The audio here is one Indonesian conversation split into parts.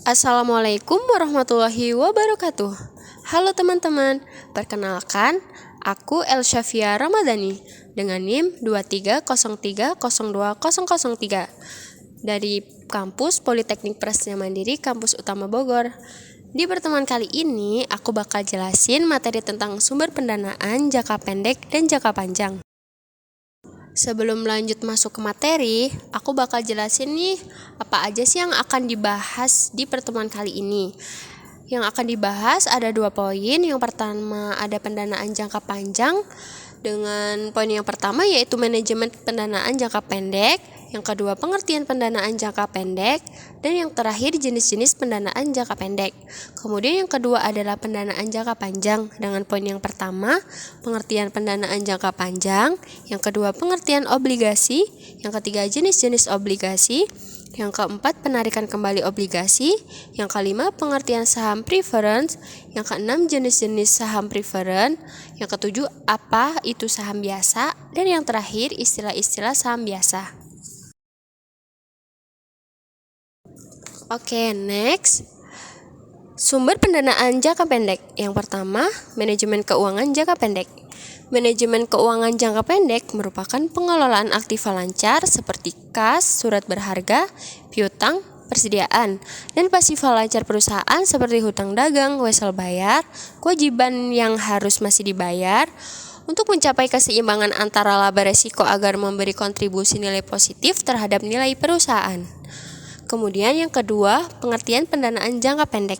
Assalamualaikum warahmatullahi wabarakatuh. Halo teman-teman, perkenalkan aku Elsyafia Ramadhani dengan NIM 2303020003 dari kampus Politeknik Prasetya Mandiri Kampus Utama Bogor. Di pertemuan kali ini aku bakal jelasin materi tentang sumber pendanaan jangka pendek dan jangka panjang. Sebelum lanjut masuk ke materi, aku bakal jelasin nih apa aja sih yang akan dibahas di pertemuan kali ini. Yang akan dibahas ada 2 poin. Yang pertama ada pendanaan jangka panjang, dengan poin yang pertama yaitu manajemen pendanaan jangka pendek, yang kedua pengertian pendanaan jangka pendek, dan yang terakhir jenis-jenis pendanaan jangka pendek. Kemudian yang kedua adalah pendanaan jangka panjang, dengan poin yang pertama pengertian pendanaan jangka panjang, yang kedua pengertian obligasi, yang ketiga jenis-jenis obligasi, yang keempat penarikan kembali obligasi, yang kelima pengertian saham preference, yang keenam jenis-jenis saham preference, yang ketujuh apa itu saham biasa, dan yang terakhir istilah-istilah saham biasa. Oke, next. Sumber pendanaan jangka pendek. Yang pertama, manajemen keuangan jangka pendek. Manajemen keuangan jangka pendek merupakan pengelolaan aktiva lancar seperti kas, surat berharga, piutang, persediaan, dan pasifa lancar perusahaan seperti hutang dagang, wesel bayar, kewajiban yang harus masih dibayar, untuk mencapai keseimbangan antara laba resiko agar memberi kontribusi nilai positif terhadap nilai perusahaan. Kemudian yang kedua, pengertian pendanaan jangka pendek.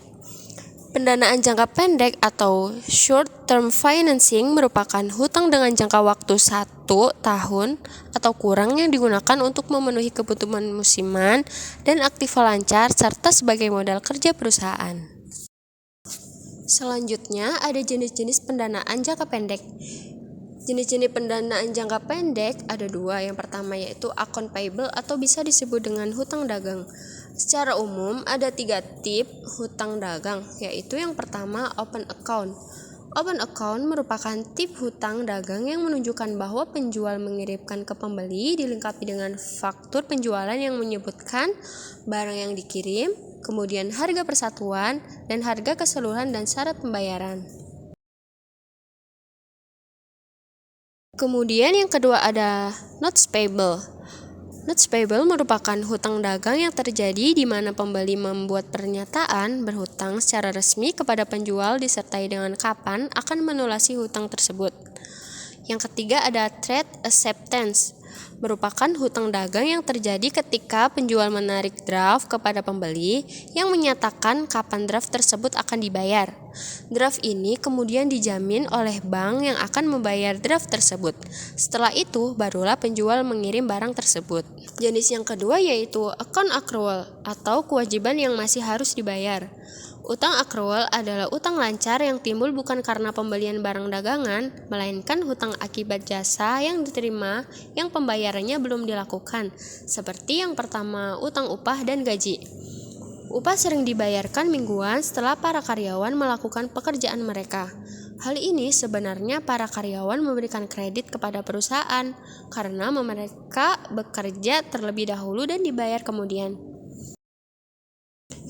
Pendanaan jangka pendek atau short term financing merupakan hutang dengan jangka waktu 1 tahun atau kurang yang digunakan untuk memenuhi kebutuhan musiman dan aktiva lancar serta sebagai modal kerja perusahaan. Selanjutnya ada jenis-jenis pendanaan jangka pendek. Jenis-jenis pendanaan jangka pendek ada 2. Yang pertama yaitu account payable atau bisa disebut dengan hutang dagang. Secara umum ada 3 tip hutang dagang, yaitu yang pertama open account. Open account merupakan tip hutang dagang yang menunjukkan bahwa penjual mengirimkan ke pembeli dilengkapi dengan faktur penjualan yang menyebutkan barang yang dikirim, kemudian harga persatuan, dan harga keseluruhan dan syarat pembayaran. Kemudian yang kedua ada notes payable. Notes payable merupakan hutang dagang yang terjadi di mana pembeli membuat pernyataan berhutang secara resmi kepada penjual disertai dengan kapan akan melunasi hutang tersebut. Yang ketiga ada trade acceptance, merupakan hutang dagang yang terjadi ketika penjual menarik draft kepada pembeli yang menyatakan kapan draft tersebut akan dibayar. Draft ini kemudian dijamin oleh bank yang akan membayar draft tersebut. Setelah itu, barulah penjual mengirim barang tersebut. Jenis yang kedua yaitu account accrual atau kewajiban yang masih harus dibayar. Utang accrual adalah utang lancar yang timbul bukan karena pembelian barang dagangan, melainkan hutang akibat jasa yang diterima yang pembayarannya belum dilakukan, seperti yang pertama utang upah dan gaji. Upah sering dibayarkan mingguan setelah para karyawan melakukan pekerjaan mereka. Hal ini sebenarnya para karyawan memberikan kredit kepada perusahaan karena mereka bekerja terlebih dahulu dan dibayar kemudian.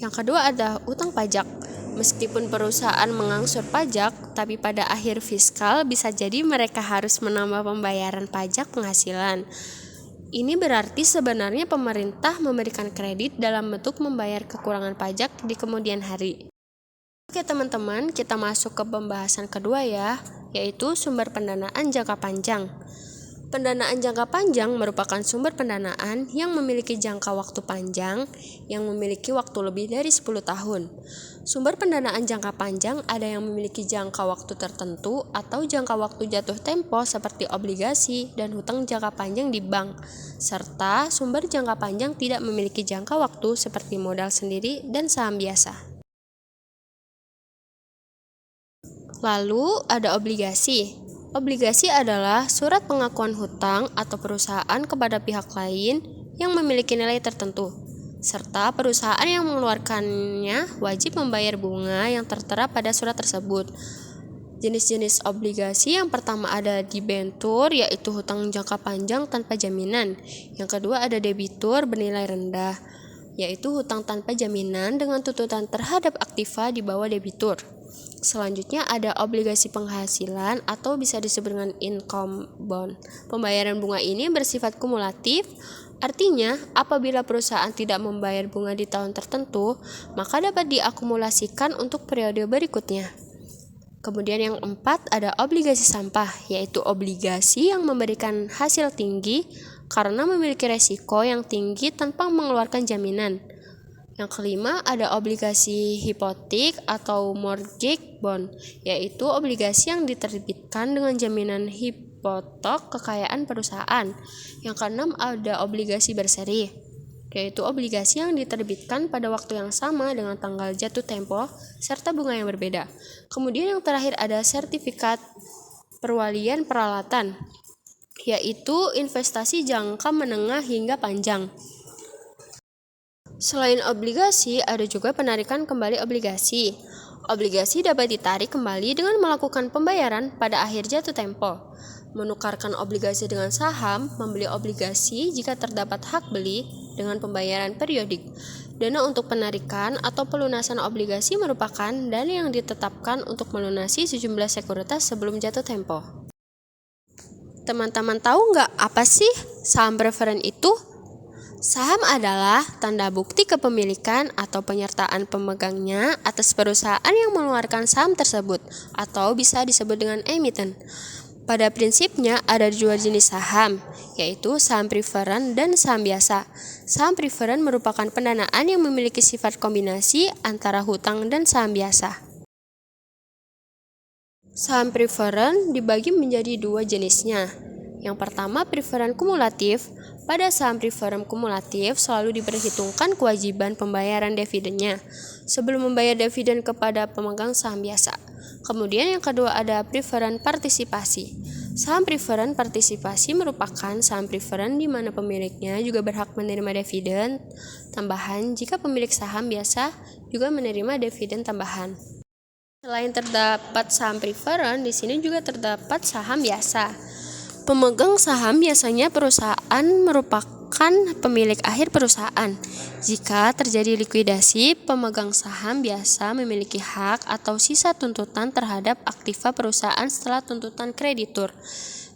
Yang kedua ada utang pajak. Meskipun perusahaan mengangsur pajak, tapi pada akhir fiskal bisa jadi mereka harus menambah pembayaran pajak penghasilan. Ini berarti sebenarnya pemerintah memberikan kredit dalam bentuk membayar kekurangan pajak di kemudian hari. Oke teman-teman, kita masuk ke pembahasan kedua ya, yaitu sumber pendanaan jangka panjang. Pendanaan jangka panjang merupakan sumber pendanaan yang memiliki jangka waktu panjang, yang memiliki waktu lebih dari 10 tahun. Sumber pendanaan jangka panjang ada yang memiliki jangka waktu tertentu atau jangka waktu jatuh tempo seperti obligasi dan hutang jangka panjang di bank, serta sumber jangka panjang tidak memiliki jangka waktu seperti modal sendiri dan saham biasa. Lalu ada obligasi. Obligasi adalah surat pengakuan hutang atau perusahaan kepada pihak lain yang memiliki nilai tertentu, serta perusahaan yang mengeluarkannya wajib membayar bunga yang tertera pada surat tersebut. Jenis-jenis obligasi yang pertama ada debentur, yaitu hutang jangka panjang tanpa jaminan. Yang kedua ada debitur bernilai rendah. yaitu hutang tanpa jaminan dengan tuntutan terhadap aktiva di bawah debitur. Selanjutnya ada obligasi penghasilan atau bisa disebut dengan income bond. Pembayaran bunga ini bersifat kumulatif, artinya apabila perusahaan tidak membayar bunga di tahun tertentu, maka dapat diakumulasikan untuk periode berikutnya. Kemudian yang 4 ada obligasi sampah, yaitu obligasi yang memberikan hasil tinggi karena memiliki resiko yang tinggi tanpa mengeluarkan jaminan. Yang kelima ada obligasi hipotek atau mortgage bond, yaitu obligasi yang diterbitkan dengan jaminan hipotek kekayaan perusahaan. Yang keenam ada obligasi berseri, yaitu obligasi yang diterbitkan pada waktu yang sama dengan tanggal jatuh tempo serta bunga yang berbeda. Kemudian yang terakhir ada sertifikat perwalian peralatan, yaitu investasi jangka menengah hingga panjang. Selain obligasi, ada juga penarikan kembali obligasi. Obligasi dapat ditarik kembali dengan melakukan pembayaran pada akhir jatuh tempo. Menukarkan obligasi dengan saham, membeli obligasi jika terdapat hak beli dengan pembayaran periodik. Dana untuk penarikan atau pelunasan obligasi merupakan dana yang ditetapkan untuk melunasi sejumlah sekuritas sebelum jatuh tempo. Teman-teman tahu nggak apa sih saham preferen itu? Saham adalah tanda bukti kepemilikan atau penyertaan pemegangnya atas perusahaan yang mengeluarkan saham tersebut, atau bisa disebut dengan emiten. Pada prinsipnya ada dua jenis saham, yaitu saham preferen dan saham biasa. Saham preferen merupakan pendanaan yang memiliki sifat kombinasi antara hutang dan saham biasa. Saham preferen dibagi menjadi dua jenisnya. Yang pertama, preferen kumulatif. Pada saham preferen kumulatif selalu diperhitungkan kewajiban pembayaran dividennya sebelum membayar dividen kepada pemegang saham biasa. Kemudian yang kedua ada preferen partisipasi. Saham preferen partisipasi merupakan saham preferen di mana pemiliknya juga berhak menerima dividen tambahan jika pemilik saham biasa juga menerima dividen tambahan. Selain terdapat saham preferen, di sini juga terdapat saham biasa. Pemegang saham biasanya perusahaan merupakan pemilik akhir perusahaan. Jika terjadi likuidasi, pemegang saham biasa memiliki hak atau sisa tuntutan terhadap aktiva perusahaan setelah tuntutan kreditur.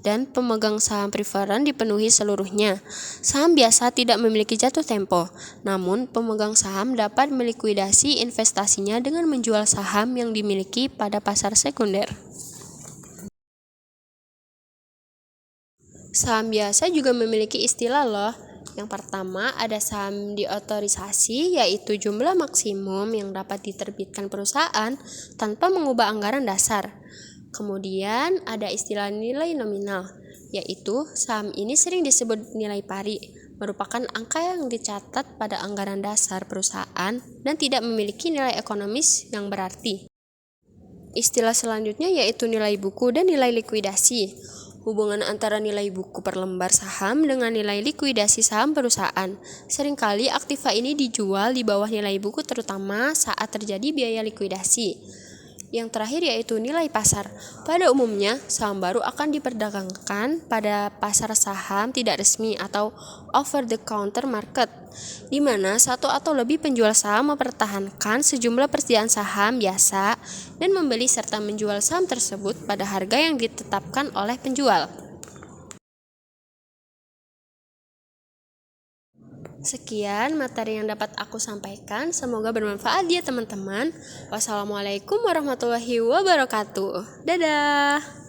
Dan pemegang saham preferen dipenuhi seluruhnya. Saham biasa tidak memiliki jatuh tempo, namun pemegang saham dapat melikuidasi investasinya dengan menjual saham yang dimiliki pada pasar sekunder. Saham biasa juga memiliki istilah loh. Yang pertama ada saham diotorisasi, yaitu jumlah maksimum yang dapat diterbitkan perusahaan tanpa mengubah anggaran dasar. Kemudian ada istilah nilai nominal, yaitu saham ini sering disebut nilai pari, merupakan angka yang dicatat pada anggaran dasar perusahaan dan tidak memiliki nilai ekonomis yang berarti. Istilah selanjutnya yaitu nilai buku dan nilai likuidasi. Hubungan antara nilai buku per lembar saham dengan nilai likuidasi saham perusahaan. Seringkali aktiva ini dijual di bawah nilai buku terutama saat terjadi biaya likuidasi. Yang terakhir yaitu nilai pasar. Pada umumnya, saham baru akan diperdagangkan pada pasar saham tidak resmi atau over-the-counter market, di mana satu atau lebih penjual saham mempertahankan sejumlah persediaan saham biasa dan membeli serta menjual saham tersebut pada harga yang ditetapkan oleh penjual. Sekian materi yang dapat aku sampaikan, semoga bermanfaat ya teman-teman. Wassalamualaikum warahmatullahi wabarakatuh. Dadah.